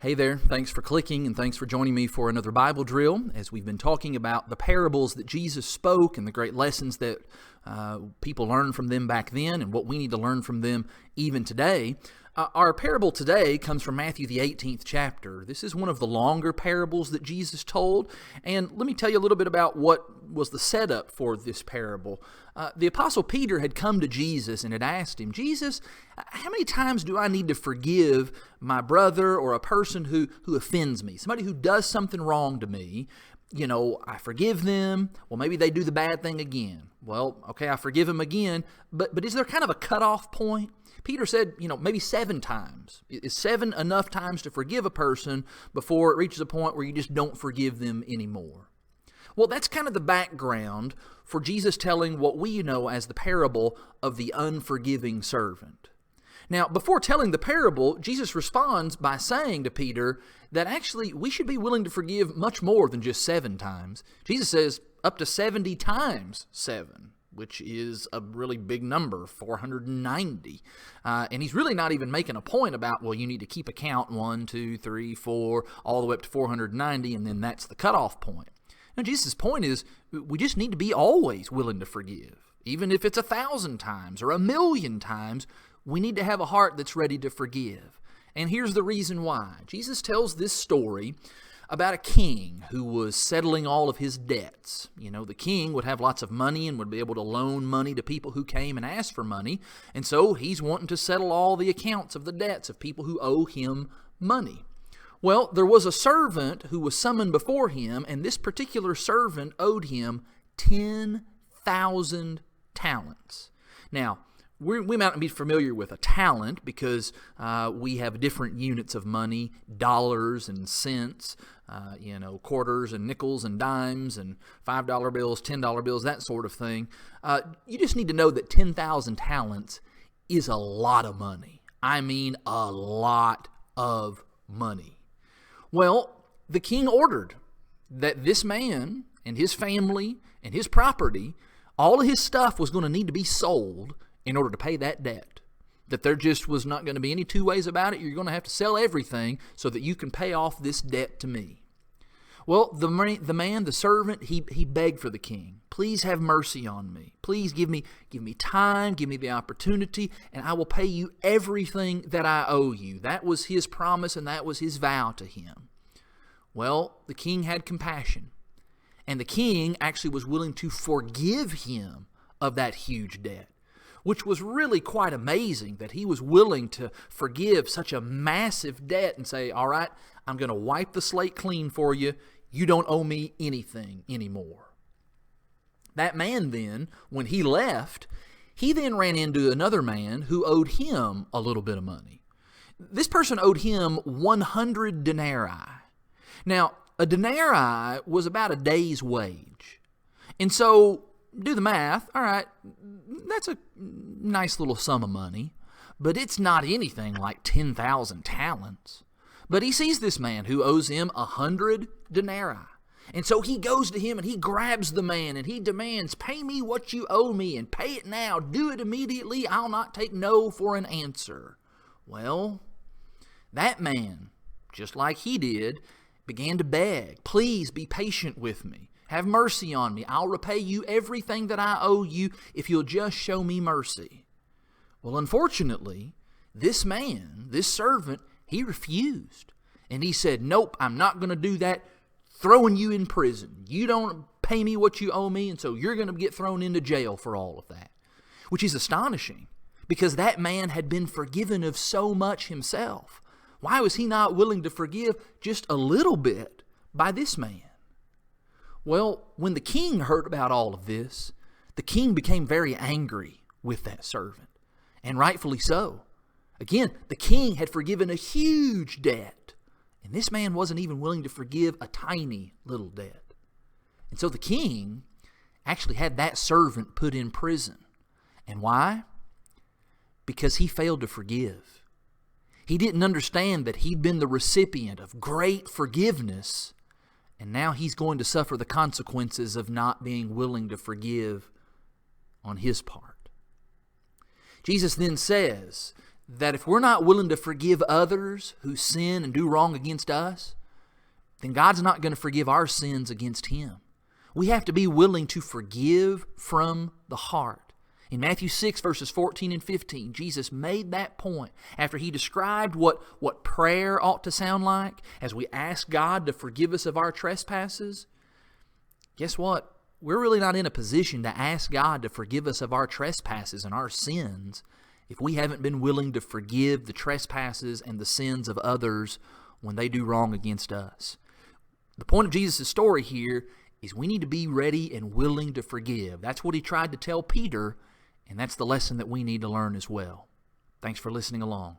Hey there, thanks for clicking and thanks for joining me for another Bible drill as we've been talking about the parables that Jesus spoke and the great lessons that people learned from them back then and what we need to learn from them even today. Our parable today comes from Matthew the 18th chapter. This is one of the longer parables that Jesus told, and let me tell you a little bit about what was the setup for this parable. The Apostle Peter had come to Jesus and had asked him, Jesus, how many times do I need to forgive my brother or a person who offends me, somebody who does something wrong to me? You know, I forgive them. Well, maybe they do the bad thing again. Well, okay, I forgive them again, but is there kind of a cutoff point? Peter said, maybe 7 times. Is 7 enough times to forgive a person before it reaches a point where you just don't forgive them anymore? Well, that's kind of the background for Jesus telling what we know as the parable of the unforgiving servant. Now, before telling the parable, Jesus responds by saying to Peter that actually we should be willing to forgive much more than just 7 times. Jesus says up to 70 times 7. Which is a really big number, 490. And he's really not even making a point about, well, you need to keep a count, 1, 2, 3, 4, all the way up to 490, and then that's the cutoff point. Now, Jesus' point is we just need to be always willing to forgive. Even if it's 1,000 times or 1,000,000 times, we need to have a heart that's ready to forgive. And here's the reason why. Jesus tells this story about a king who was settling all of his debts. The king would have lots of money and would be able to loan money to people who came and asked for money. And so he's wanting to settle all the accounts of the debts of people who owe him money. Well, there was a servant who was summoned before him, and this particular servant owed him 10,000 talents. Now, we might not be familiar with a talent because we have different units of money, dollars and cents, quarters and nickels and dimes and $5 bills, $10 bills, that sort of thing. You just need to know that 10,000 talents is a lot of money. I mean, a lot of money. Well, the king ordered that this man and his family and his property, all of his stuff was going to need to be sold in order to pay that debt. That there just was not going to be any two ways about it. You're going to have to sell everything so that you can pay off this debt to me. Well, the servant, he begged for the king. Please have mercy on me. Please give me time, give me the opportunity, and I will pay you everything that I owe you. That was his promise and that was his vow to him. Well, the king had compassion. And the king actually was willing to forgive him of that huge debt, which was really quite amazing that he was willing to forgive such a massive debt and say, all right, I'm going to wipe the slate clean for you. You don't owe me anything anymore. That man then, when he left, he then ran into another man who owed him a little bit of money. This person owed him 100 denarii. Now, a denarii was about a day's wage. And so, do the math. All right, that's a nice little sum of money, but it's not anything like 10,000 talents. But he sees this man who owes him 100 denarii. And so he goes to him and he grabs the man and he demands, pay me what you owe me and pay it now. Do it immediately. I'll not take no for an answer. Well, that man, just like he did, began to beg, please be patient with me. Have mercy on me. I'll repay you everything that I owe you if you'll just show me mercy. Well, unfortunately, this man, this servant, he refused. And he said, nope, I'm not going to do that. Throwing you in prison. You don't pay me what you owe me, and so you're going to get thrown into jail for all of that. Which is astonishing, because that man had been forgiven of so much himself. Why was he not willing to forgive just a little bit by this man? Well, when the king heard about all of this, the king became very angry with that servant, and rightfully so. Again, the king had forgiven a huge debt, and this man wasn't even willing to forgive a tiny little debt. And so the king actually had that servant put in prison. And why? Because he failed to forgive. He didn't understand that he'd been the recipient of great forgiveness, and now he's going to suffer the consequences of not being willing to forgive on his part. Jesus then says that if we're not willing to forgive others who sin and do wrong against us, then God's not going to forgive our sins against Him. We have to be willing to forgive from the heart. In Matthew 6, verses 14 and 15, Jesus made that point after He described what prayer ought to sound like as we ask God to forgive us of our trespasses. Guess what? We're really not in a position to ask God to forgive us of our trespasses and our sins if we haven't been willing to forgive the trespasses and the sins of others when they do wrong against us. The point of Jesus' story here is we need to be ready and willing to forgive. That's what He tried to tell Peter, and that's the lesson that we need to learn as well. Thanks for listening along.